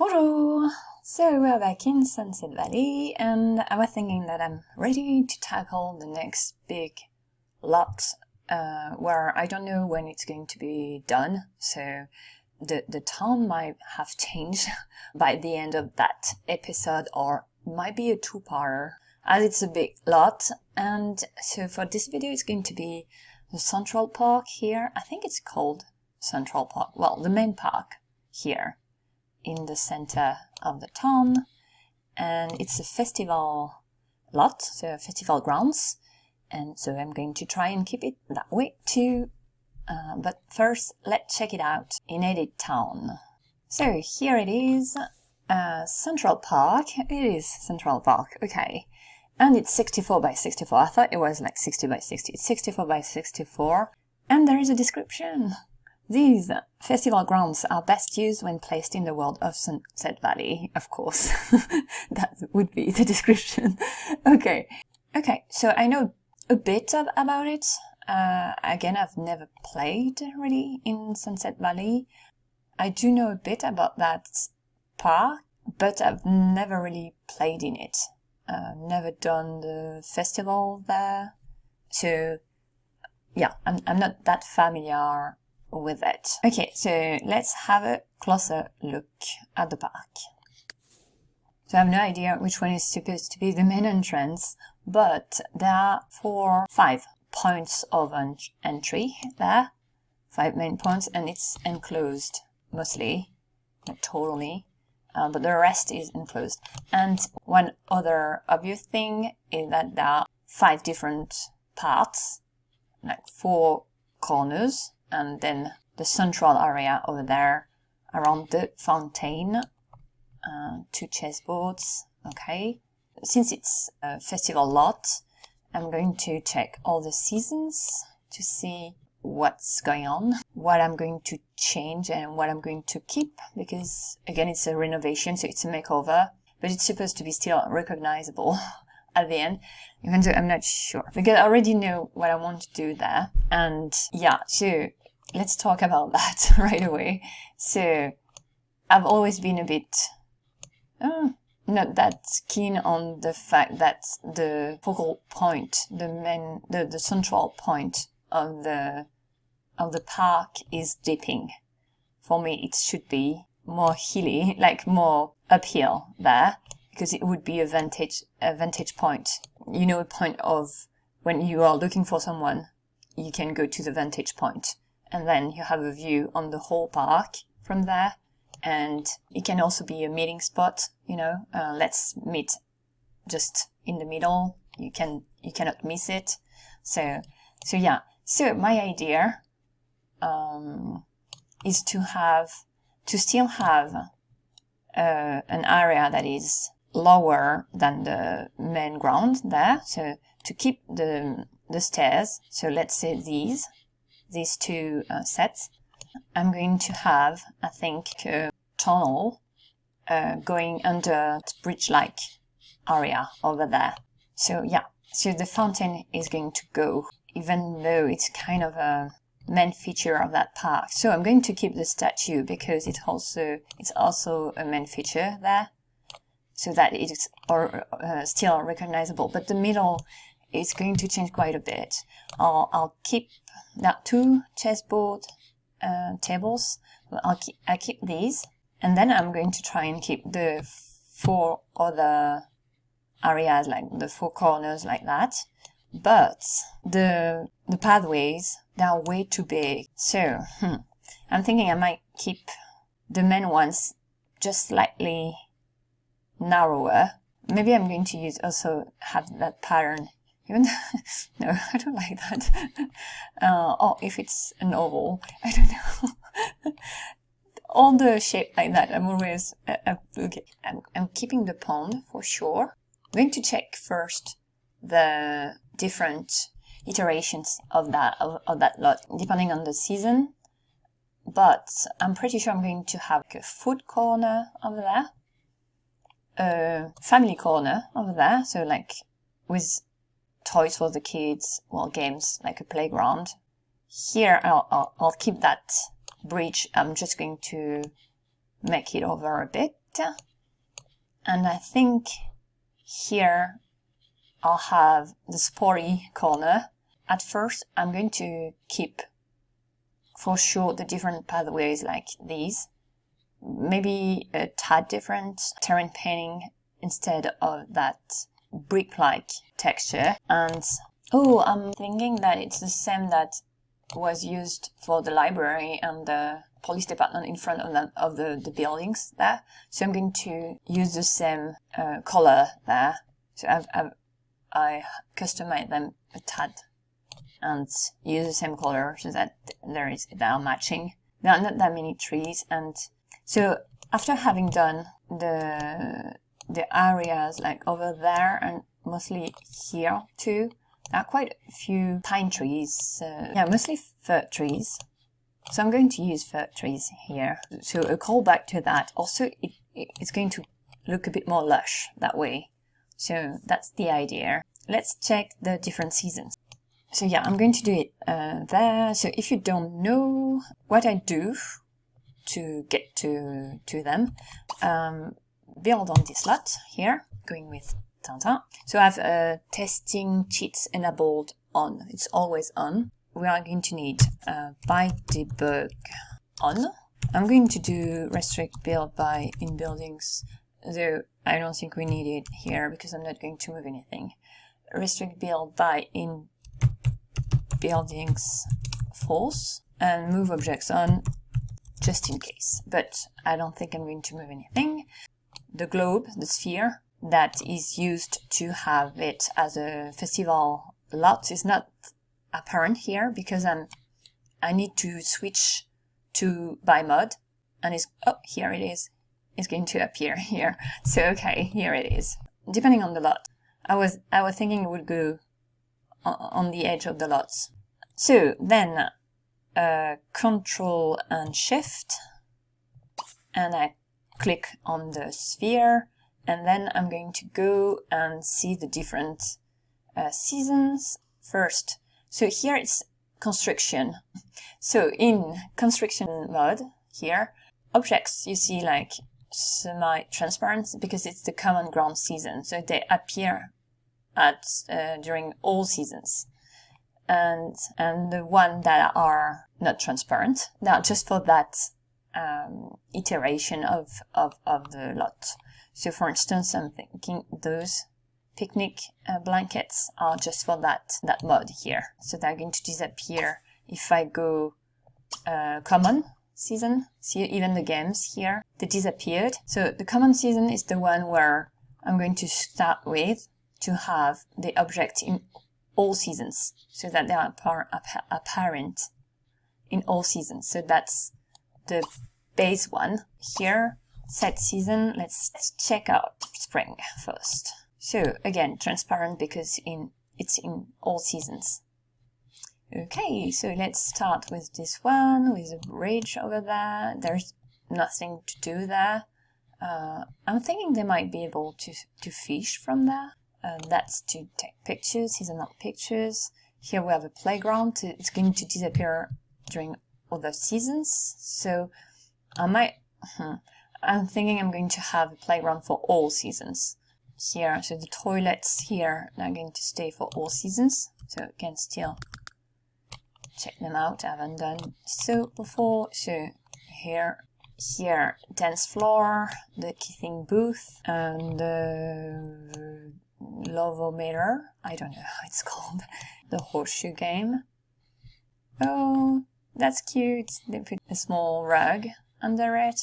Bonjour! So we're back in Sunset Valley and I was thinking that I'm ready to tackle the next big lot where I don't know when it's going to be done, so the town might have changed by the end of that episode, or might be a two-parter as it's a big lot. And so for this video it's going to be the Central Park here. I think it's called Central Park, well, the main park here in the center of the town, and it's a festival lot, so festival grounds, and so I'm going to try and keep it that way too. But first, let's check it out in Edit Town. So here it is, Central Park. It is Central Park, okay. And it's 64 by 64. I thought it was like 60 by 60. It's 64 by 64. And there is a description. These festival grounds are best used when placed in the world of Sunset Valley, of course. That would be the description. Okay, so I know a bit about it. Again, I've never played really in Sunset Valley. I do know a bit about that park, but I've never really played in it. Never done the festival there. So yeah, I'm not that familiar with it. Okay, so let's have a closer look at the park. So I have no idea which one is supposed to be the main entrance, but there are 5 points of entry there, 5 main points, and it's enclosed mostly, not totally, but the rest is enclosed. And one other obvious thing is that there are 5 different parts, like 4 corners, and then the central area over there around the fountain, 2 chessboards. Okay, since it's a festival lot, I'm going to check all the seasons to see what's going on, what I'm going to change and what I'm going to keep, because again it's a renovation, so it's a makeover, but it's supposed to be still recognizable at the end, even though I'm not sure, because I already know what I want to do there. And yeah, so let's talk about that right away. So I've always been a bit not that keen on the fact that the focal point, the central point of the park is dipping. For me, it should be more hilly, like more uphill there, because it would be a vantage point. You know, a point of when you are looking for someone, you can go to the vantage point, and then you have a view on the whole park from there. And it can also be a meeting spot, you know, let's meet just in the middle. You cannot miss it. So yeah. So my idea, is to still have, an area that is lower than the main ground there. So to keep the stairs. So let's say these 2 sets. I'm going to have, I think, a tunnel going under the bridge-like area over there. So yeah, so the fountain is going to go, even though it's kind of a main feature of that park. So I'm going to keep the statue because it's also a main feature there, so that it is still recognizable. But the middle is going to change quite a bit. I'll keep that 2 chessboard tables. I'll keep these, and then I'm going to try and keep the 4 other areas, like the 4 corners like that. But the pathways, they are way too big. So I'm thinking I might keep the main ones just slightly narrower. Maybe I'm going to have that pattern. Even no, I don't like that. Or if it's an oval, I don't know. All the shape like that, I'm always okay. I'm keeping the pond for sure. I'm going to check first the different iterations of that lot, depending on the season. But I'm pretty sure I'm going to have a food corner over there, a family corner over there, so like with toys for the kids, well, games, like a playground. Here I'll keep that bridge. I'm just going to make it over a bit And I think here I'll have the sporty corner. At first, I'm going to keep for sure the different pathways like these. Maybe a tad different terrain painting instead of that brick-like texture. And oh, I'm thinking that it's the same that was used for the library and the police department in front of the buildings there. So I'm going to use the same color there. So I customized them a tad and use the same color so that they are matching. There are not that many trees, and so after having done the areas like over there and mostly here too, there are quite a few pine trees. Yeah, mostly fir trees. So I'm going to use fir trees here. So a callback to that. Also, it's going to look a bit more lush that way. So that's the idea. Let's check the different seasons. So yeah, I'm going to do it there. So if you don't know what I do to get to them, build on this lot here, going with Tintin. So I have testing cheats enabled on. It's always on. We are going to need by debug on. I'm going to do restrict build by in buildings, though I don't think we need it here because I'm not going to move anything. Restrict build by in buildings false and move objects on just in case. But I don't think I'm going to move anything. The globe, the sphere, that is used to have it as a festival lot is not apparent here because I need to switch to by mod, and it's here it is. It's going to appear here. So okay, here it is. Depending on the lot, I was thinking it would go on the edge of the lots. So then Control and Shift, and I click on the sphere, and then I'm going to go and see the different seasons first. So here it's construction. So in construction mode here, objects you see like semi-transparent because it's the common ground season. So they appear at during all seasons. And the one that are not transparent, they are just for that iteration of the lot. So for instance, I'm thinking those picnic blankets are just for that mode here. So they're going to disappear if I go common season. See, even the games here, they disappeared. So the common season is the one where I'm going to start with to have the object in all seasons so that they are apparent in all seasons. So that's the base one. Here, set season, let's check out spring first. So again, transparent because it's in all seasons. Okay, so let's start with this one, with a bridge over there. There's nothing to do there. I'm thinking they might be able to fish from there. That's to take pictures. These are not pictures. Here we have a playground. It's going to disappear during other seasons. So I'm thinking I'm going to have a playground for all seasons. Here, so the toilets here are going to stay for all seasons. So I can still check them out. I haven't done so before. So here, dance floor, the kissing booth, and the lovometer. I don't know how it's called. The horseshoe game. Oh, that's cute. They put a small rug under it.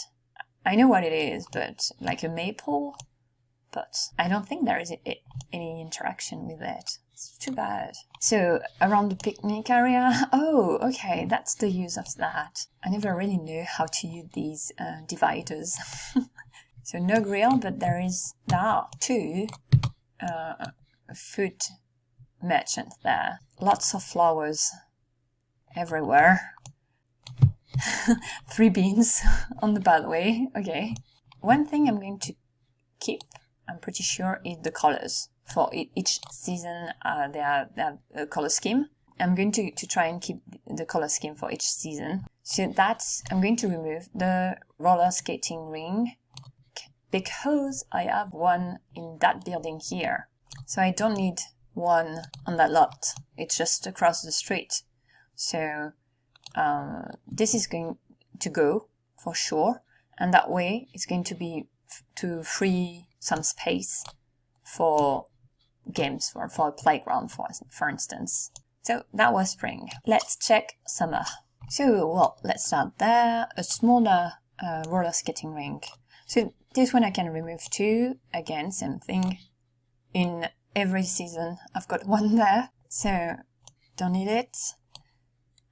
I know what it is, but like a maple. But I don't think there is any interaction with it. It's too bad. So around the picnic area, oh, okay, that's the use of that. I never really knew how to use these dividers. So no grill, but there are two food merchants there. Lots of flowers everywhere. 3 beans on the pathway. Okay. One thing I'm going to keep, I'm pretty sure, is the colors. For each season, they have a color scheme. I'm going to try and keep the color scheme for each season. So I'm going to remove the roller skating ring. because I have one in that building here. So I don't need one on that lot. It's just across the street. So this is going to go for sure. And that way it's going to be to free some space for games, for a playground, for instance. So that was spring. Let's check summer. So, well, let's start there. A smaller roller skating rink. So this one I can remove too. Again, same thing. In every season I've got one there, so don't need it.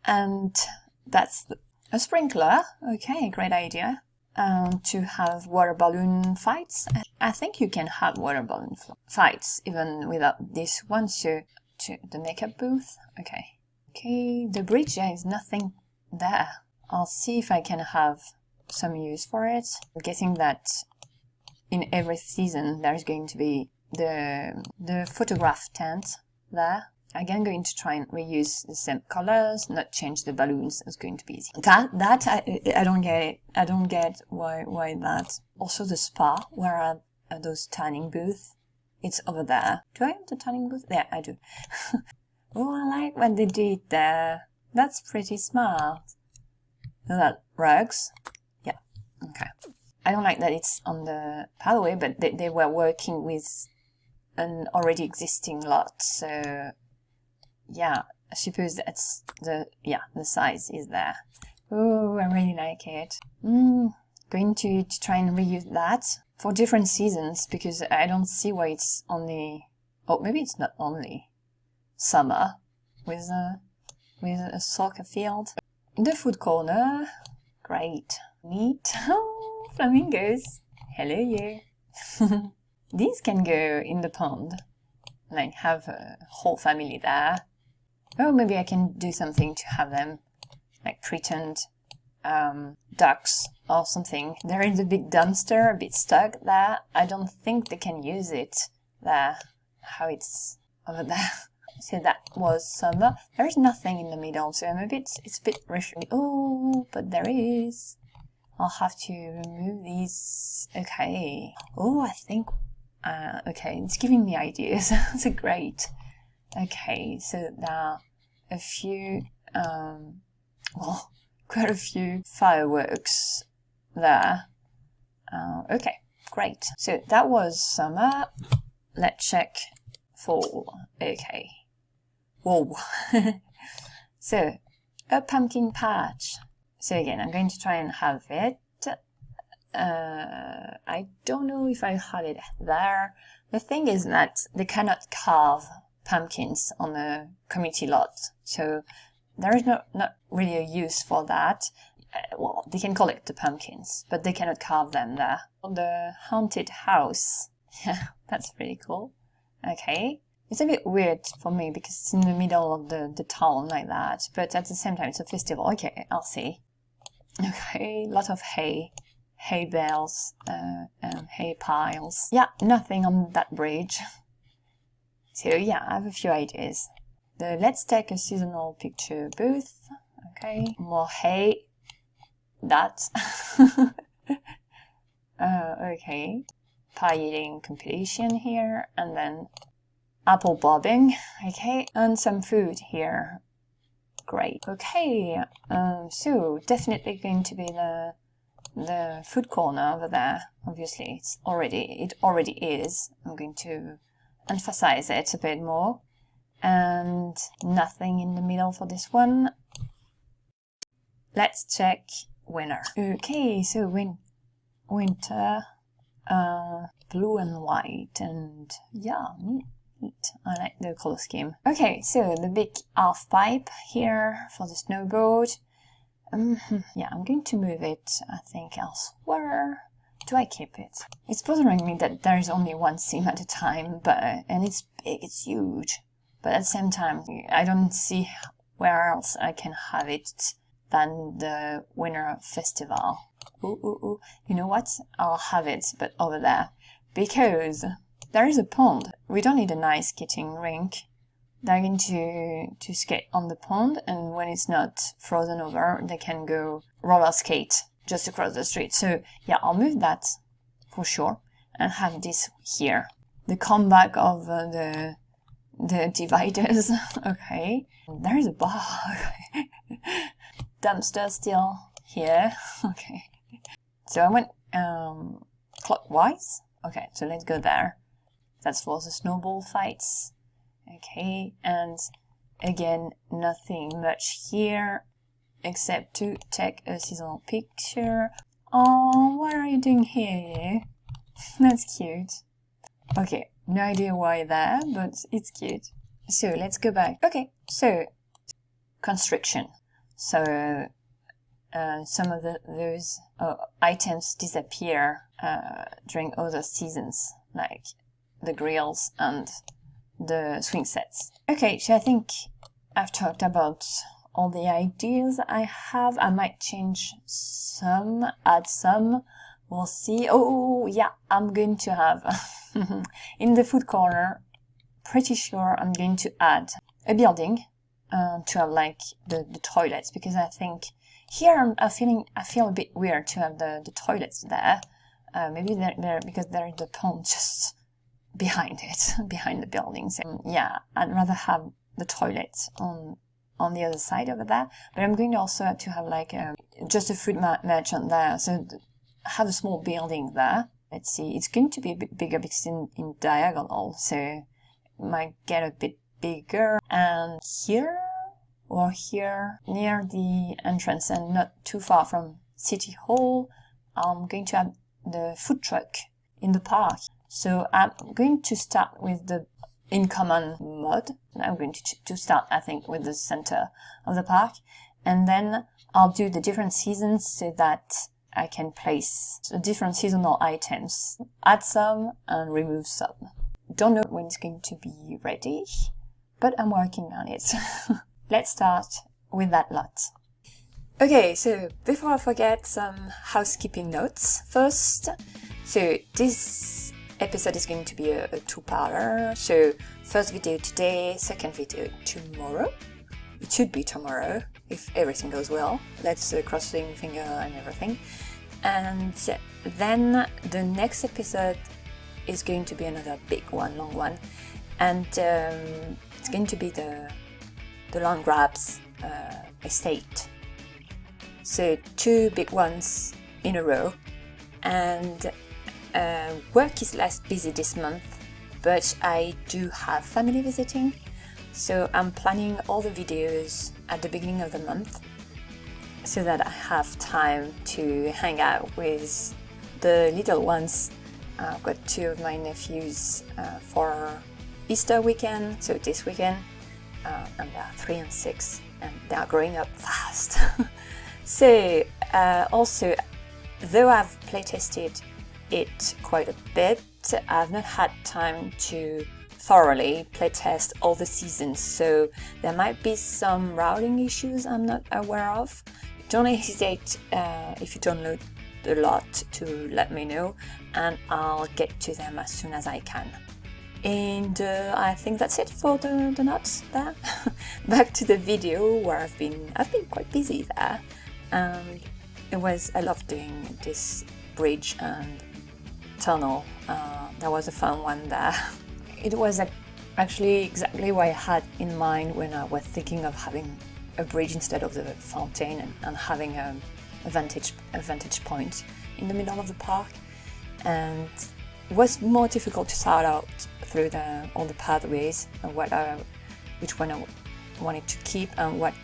And that's a sprinkler. Okay, great idea. To have water balloon fights. I think you can have water balloon fights even without this one. So to the makeup booth. Okay, the bridge, there is nothing there. I'll see if I can have some use for it. I'm guessing that in every season there's going to be the photograph tent there. Again, going to try and reuse the same colors, not change the balloons. It's going to be easy. I don't get it. I don't get why that. Also the spa, where are those tanning booths? It's over there. Do I have the tanning booth? Yeah, I do. Oh, I like what they did there. That's pretty smart. That rugs. Yeah, okay. I don't like that it's on the pathway, but they were working with an already existing lot, so yeah, I suppose that's the size is there. Oh, I really like it. Going to try and reuse that for different seasons, because I don't see why it's only, oh, maybe it's not only summer with a soccer field. The food corner, great, neat. Oh, flamingos, hello you. These can go in the pond, like have a whole family there. Oh, maybe I can do something to have them, like pretend ducks or something. There is a big dumpster, a bit stuck there. I don't think they can use it there, how it's over there. So that was summer. There is nothing in the middle, so maybe it's a bit rushy. Oh, but there is. I'll have to remove these. Okay. Oh, I think... okay, it's giving me ideas. That's great. Okay, so there are a few... well, quite a few fireworks there. Okay, great. So that was summer. Let's check fall. Okay. Whoa. So, a pumpkin patch. So again, I'm going to try and have it. I don't know if I have it there. The thing is that they cannot carve pumpkins on a community lot. So there is not really a use for that. Well, they can collect the pumpkins, but they cannot carve them there. The haunted house. Yeah, that's pretty cool. Okay. It's a bit weird for me because it's in the middle of the town like that, but at the same time it's a festival. Okay, I'll see. Okay, lot of hay bales, and hay piles. Yeah, nothing on that bridge. So yeah, I have a few ideas. Let's take a seasonal picture booth. Okay, more hay. That. Okay, pie eating competition here, and then apple bobbing. Okay, and some food here. Great. Okay, so definitely going to be the food corner over there. Obviously, it already is. I'm going to emphasize it a bit more. And nothing in the middle for this one. Let's check winter. Okay, so winter, blue and white, and yeah, neat. I like the color scheme. Okay, so the big half pipe here for the snowboard. Yeah, I'm going to move it, I think, elsewhere. Do I keep it? It's bothering me that there's only one sim at a time, and it's big, it's huge. But at the same time, I don't see where else I can have it than the winter festival. Ooh. You know what? I'll have it, but over there. Because there is a pond. We don't need an ice skating rink. They're going to skate on the pond, and when it's not frozen over, they can go roller skate just across the street. So yeah, I'll move that for sure, and have this here. The comeback of the dividers. Okay, there's a bar. Dumpster still here. Okay, so I went clockwise. Okay, so let's go there. That's for the snowball fights. Okay, and again, nothing much here except to take a seasonal picture. Oh, what are you doing here? That's cute. Okay, no idea why there, but it's cute. So let's go back. Okay, so construction. So some of those items disappear during other seasons, like the grills and the swing sets. Okay, so I think I've talked about all the ideas I have. I might change some, add some. We'll see. Oh, yeah, I'm going to have in the food corner, pretty sure I'm going to add a building to have like the toilets, because I think here I feel a bit weird to have the toilets there. Maybe they're because there is the pond just behind it, behind the building. So yeah, I'd rather have the toilets on the other side over there. But I'm going to also to have like just a food merchant there. So have a small building there. Let's see, it's going to be a bit bigger because in diagonal, so it might get a bit bigger. And here or here near the entrance and not too far from City Hall, I'm going to have the food truck in the park. So I'm going to start with the in common mode. I'm going to start, I think, with the center of the park, and then I'll do the different seasons so that I can place the different seasonal items, add some and remove some. Don't know when it's going to be ready, but I'm working on it. Let's start with that lot. Okay, so before I forget, some housekeeping notes first. So this episode is going to be a two-parter. So first video today, second video tomorrow. It should be tomorrow if everything goes well. Let's crossing finger and everything. And then the next episode is going to be another big one, long one, and it's going to be the land grabs estate. So 2 big ones in a row, and work is less busy this month, but I do have family visiting, so I'm planning all the videos at the beginning of the month so that I have time to hang out with the little ones. I've got 2 of my nephews for Easter weekend, so this weekend, and they are 3 and 6, and they are growing up fast. So also, though I've playtested it quite a bit, I've not had time to thoroughly playtest all the seasons, so there might be some routing issues I'm not aware of. Don't hesitate if you download the lot to let me know, and I'll get to them as soon as I can. And I think that's it for the notes there. Back to the video where I've been quite busy there. I love doing this bridge and tunnel. That was a fun one there. It was actually exactly what I had in mind when I was thinking of having a bridge instead of the fountain, and having a vantage point in the middle of the park. And it was more difficult to sort out through all the pathways and which one I wanted to keep and what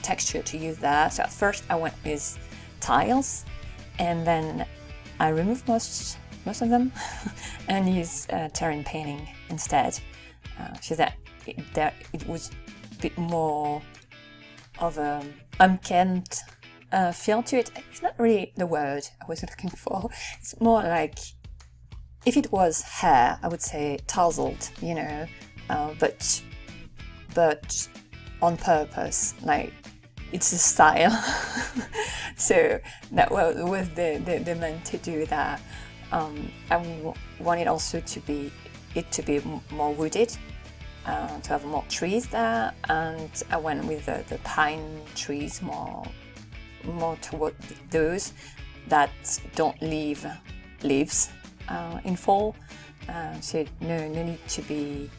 texture to use there. So at first I went with tiles, and then I removed most of them and used terrain painting instead, so that it was a bit more of a unkempt feel to it. It's not really the word I was looking for. It's more like, if it was hair, I would say tousled, but on purpose, like it's a style. So that was the meant to do that. I wanted also to be more wooded, to have more trees there, and I went with the pine trees more toward those that don't leave leaves in fall, so no need to be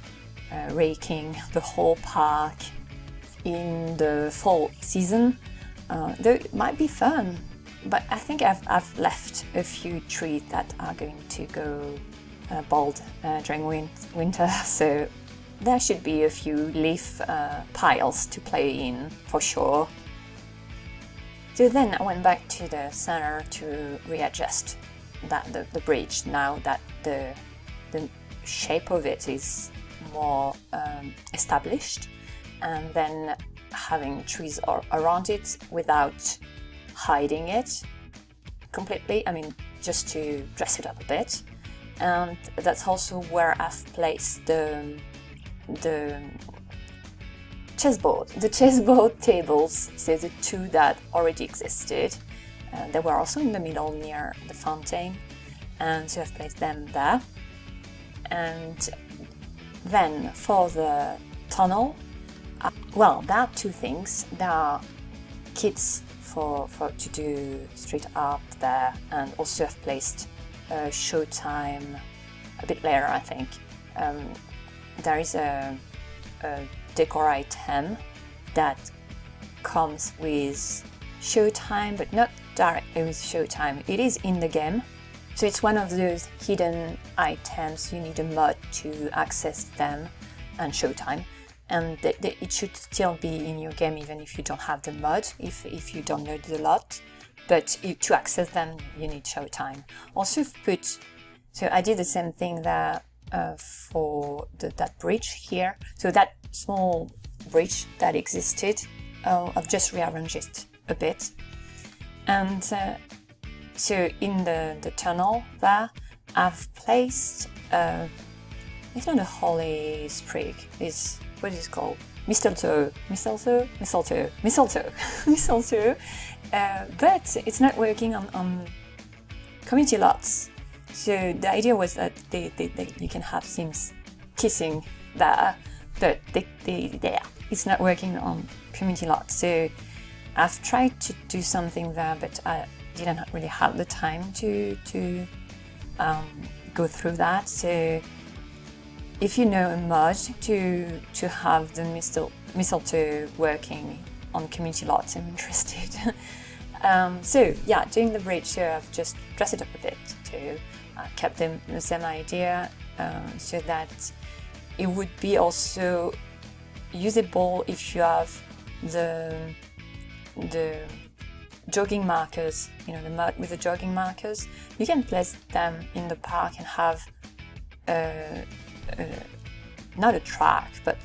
raking the whole park in the fall season, though it might be fun. But I think I've left a few trees that are going to go bald during winter, so there should be a few leaf piles to play in for sure. So then I went back to the center to readjust the bridge, now that the shape of it is more established, and then having trees around it without hiding it completely, I mean, just to dress it up a bit. And that's also where I've placed the chessboard tables, so the two that already existed. They were also in the middle near the fountain, and so I've placed them there. And then for the tunnel, well, there are two things. There are kits to do street art there, and also I've placed showtime a bit later, I think. There is a decor item that comes with showtime, but not directly with showtime. It is in the game, so it's one of those hidden items. You need a mod to access them and showtime, and it should still be in your game even if you don't have the mod, if you download the lot. But to access them, you need showtime. Also so I did the same thing there for that bridge here. So that small bridge that existed, I've just rearranged it a bit. And so in the tunnel there, I've placed, it's not a holly sprig, it's, what is it called? Mistletoe, but it's not working on community lots. So the idea was that you can have Sims kissing there, but it's not working on community lots. So I've tried to do something there, but I didn't really have the time to go through that. So if you know a mod to have the mistletoe working on community lots, I'm interested. So yeah, doing the bridge here, I've just dressed it up a bit too. I kept the same idea, so that it would be also usable if you have the jogging markers, you know, the mud with the jogging markers. You can place them in the park and have not a track, but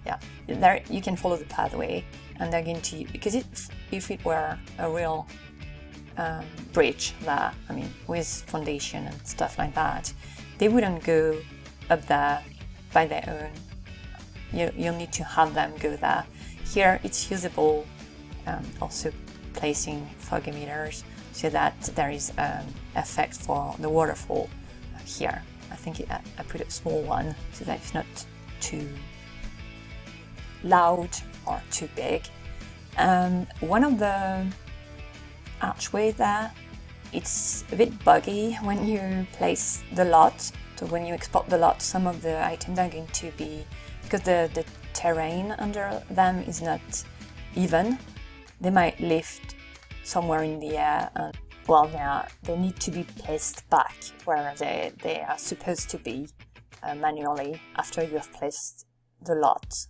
yeah, there you can follow the pathway, and they're going to, because if it were a real bridge there, I mean, with foundation and stuff like that, they wouldn't go up there by their own. You'll need to have them go there. Here it's usable, also placing fog emitters so that there is effect for the waterfall here. I think I put a small one so that it's not too loud or too big. One of the archways there, it's a bit buggy when you place the lot. So when you export the lot, some of the items are going to be, because the terrain under them is not even, they might lift somewhere in the air, and well, they need to be placed back where they are supposed to be manually after you have placed the lot.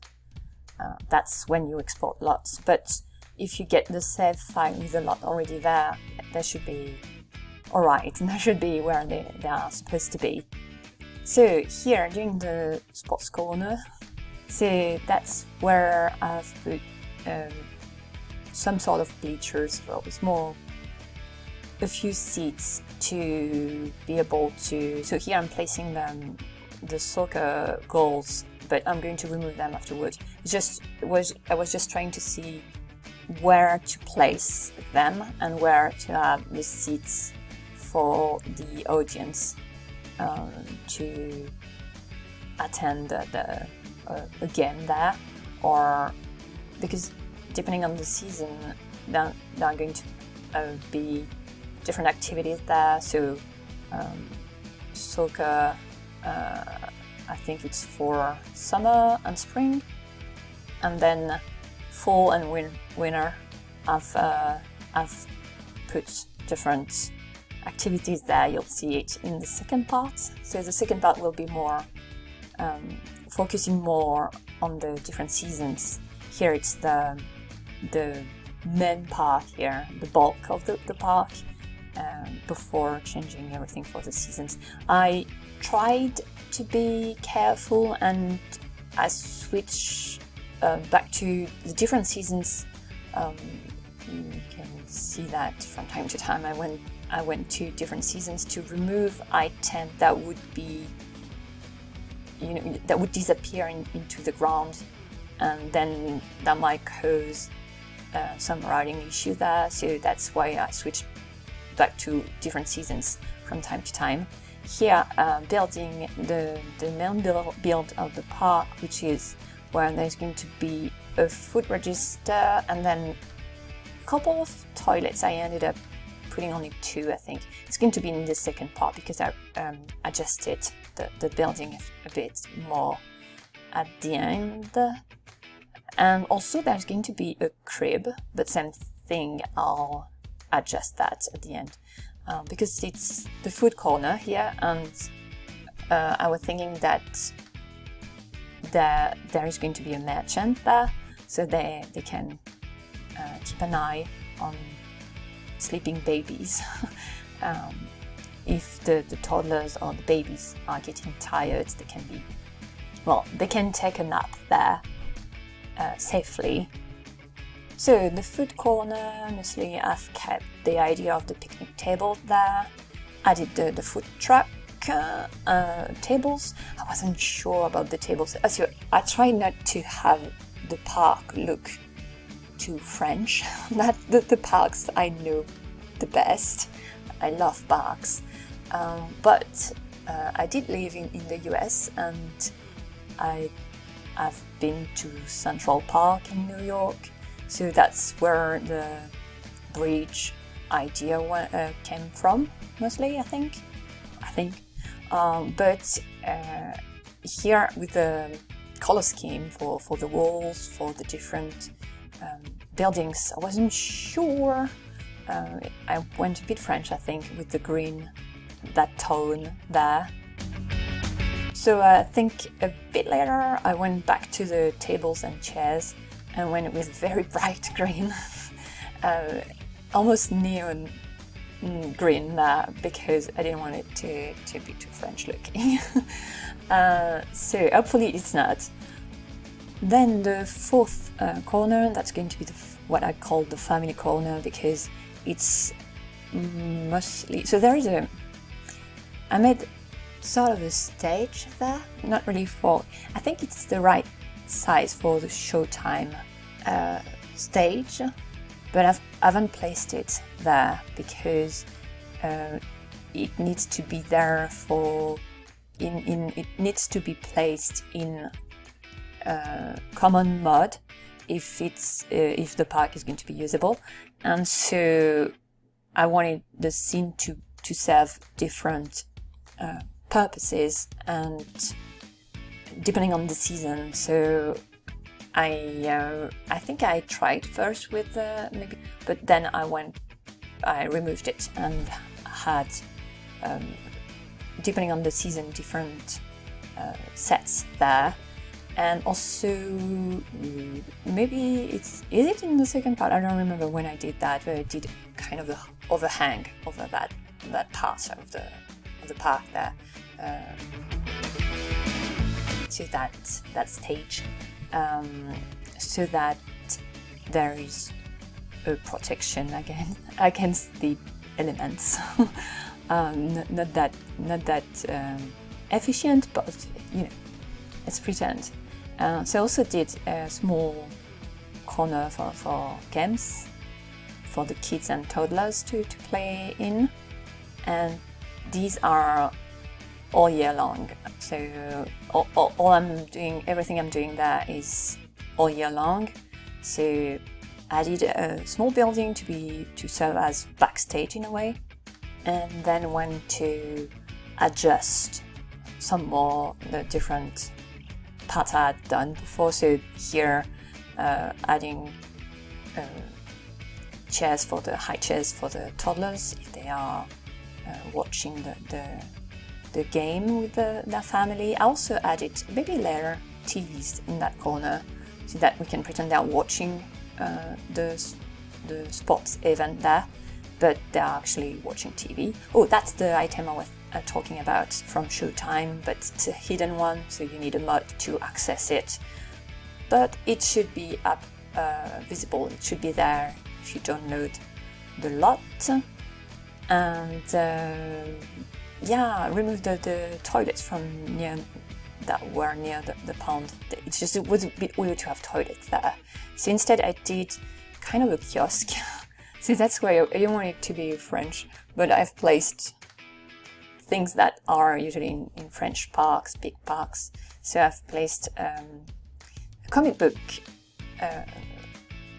That's when you export lots. But if you get the save file with the lot already there, they should be alright, and they should be where they are supposed to be. So here, during the sports corner, so that's where I've put some sort of bleachers. Well, it's more a few seats to be able to. So here I'm placing the soccer goals, but I'm going to remove them afterwards. I was just trying to see where to place them and where to have the seats for the audience to attend a game there, or because depending on the season, there are going to be different activities there. So soccer, I think it's for summer and spring, and then fall and winter I've put different activities there. You'll see it in the second part. So the second part will be more focusing more on the different seasons. Here it's the main park here, the bulk of the park, before changing everything for the seasons. I tried to be careful and I switched back to the different seasons. You can see that from time to time I went to different seasons to remove items that would be, that would disappear into the ground, and then that might cause some routing issue there. So that's why I switched back to different seasons from time to time. Here, building the main build of the park, which is where there's going to be a food register and then a couple of toilets. I ended up putting only 2, I think. It's going to be in the second part because I adjusted the building a bit more at the end. And also there's going to be a crib, but same thing, I'll adjust that at the end. Because it's the food corner here, and I was thinking that there is going to be a merchant there, so they can keep an eye on sleeping babies. If the toddlers or the babies are getting tired, they can take a nap there safely. So the food corner, mostly I've kept the idea of the picnic table there. I did the food truck tables. I wasn't sure about the tables. So I tried not to have the park look too French. Not the parks I know the best. I love parks. But I did live in the US, and I've been to Central Park in New York. So that's where the bridge idea came from, mostly, I think. But here with the color scheme for the walls, for the different buildings, I wasn't sure. I went a bit French, I think, with the green, that tone there. So I think a bit later I went back to the tables and chairs and went with very bright green, almost neon green there, because I didn't want it to be too French looking. So hopefully it's not. Then the fourth corner, that's going to be what I call the family corner, because it's mostly, so there is I made sort of a stage there, not really I think it's the right size for the showtime stage, but I haven't placed it there because it needs to be there it needs to be placed in common mode if the park is going to be usable. And so I wanted the scene to serve different purposes and depending on the season. So I think I tried first with maybe, but then I removed it and had depending on the season different sets there. And also maybe is it in the second part? I don't remember when I did that, but I did kind of the overhang over that part of the park there. To that stage, so that there is a protection against the elements. Not that efficient, but let's pretend. So I also did a small corner for games for the kids and toddlers to play in, and these are all year long. So all I'm doing, everything I'm doing there is all year long. So I did a small building to serve as backstage in a way, and then went to adjust some more the different parts I had done before. So here adding chairs for the high chairs for the toddlers if they are watching the game with their family. I also added baby layer TVs in that corner so that we can pretend they're watching the sports event there, but they're actually watching TV. Oh, that's the item I was talking about from Showtime, but it's a hidden one, so you need a mod to access it. But it should be up visible, it should be there if you download the lot. And yeah, remove the toilets from near that were near the pond. It was a bit weird to have toilets there. So instead I did kind of a kiosk. So that's why I don't want it to be French, but I've placed things that are usually in French parks, big parks. So I've placed a comic book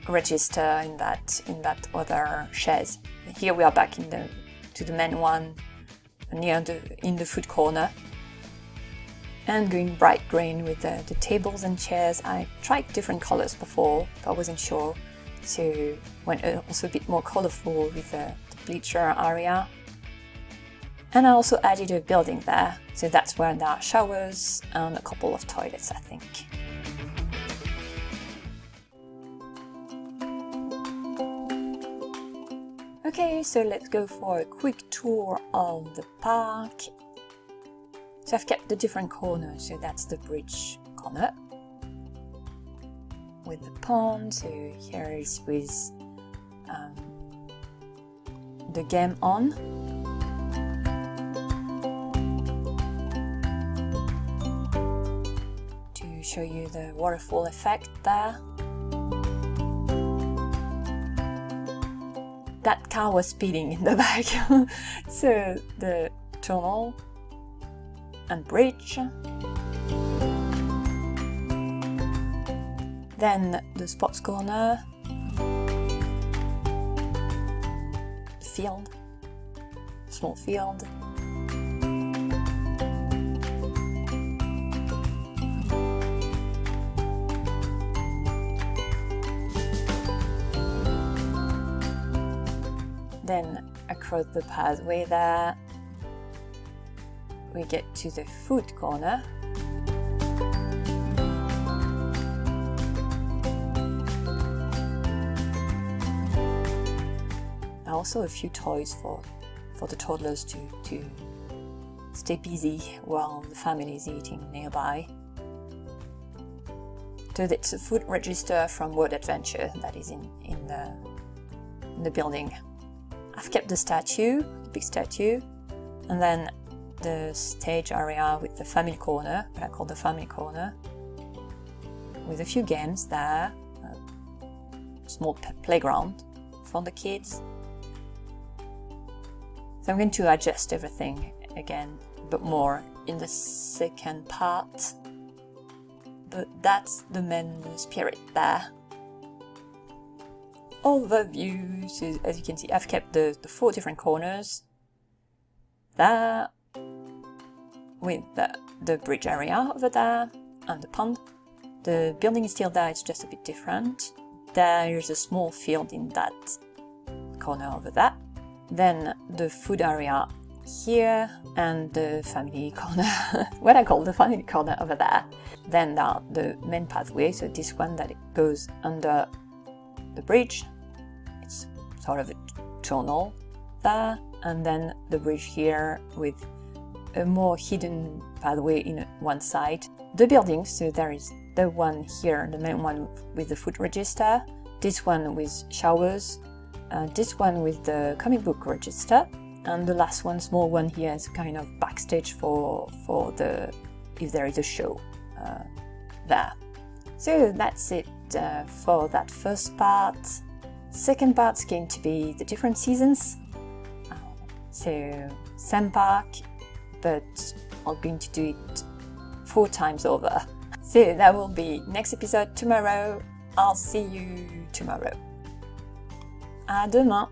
register in that other chaise. Here we are back to the main one in the food corner, and going bright green with the tables and chairs. I tried different colors before, but I wasn't sure, so went also a bit more colorful with the bleacher area. And I also added a building there, so that's where there are showers and a couple of toilets, I think. Okay, so let's go for a quick tour of the park. So I've kept the different corners, so that's the bridge corner with the pond. So here is with the game on. To show you the waterfall effect there. That car was speeding in the back. So the tunnel and bridge. Then the sports corner. The field. Small field. Then across the pathway there, we get to the food corner. Also a few toys for the toddlers to stay busy while the family is eating nearby. So that's a food register from World Adventure that is in the building. I've kept the statue, the big statue, and then the stage area with the family corner, what I call the family corner, with a few games there, a small playground for the kids. So I'm going to adjust everything again, but more in the second part. But that's the main spirit there. Overview, so as you can see, I've kept the 4 different corners there, with the bridge area over there and the pond. The building is still there, it's just a bit different. There's a small field in that corner over there. Then the food area here and the family corner, what I call the family corner over there. Then the main pathway, so this one that it goes under the bridge. It's sort of a tunnel there, and then the bridge here with a more hidden pathway in one side. The building, so there is the one here, the main one with the food register, this one with showers, this one with the comic book register, and the last one, small one here, is kind of backstage for the if there is a show there. So that's it for that first part. Second part's going to be the different seasons. So same park, but I'm going to do it 4 times over. So that will be next episode tomorrow. I'll see you tomorrow. À demain.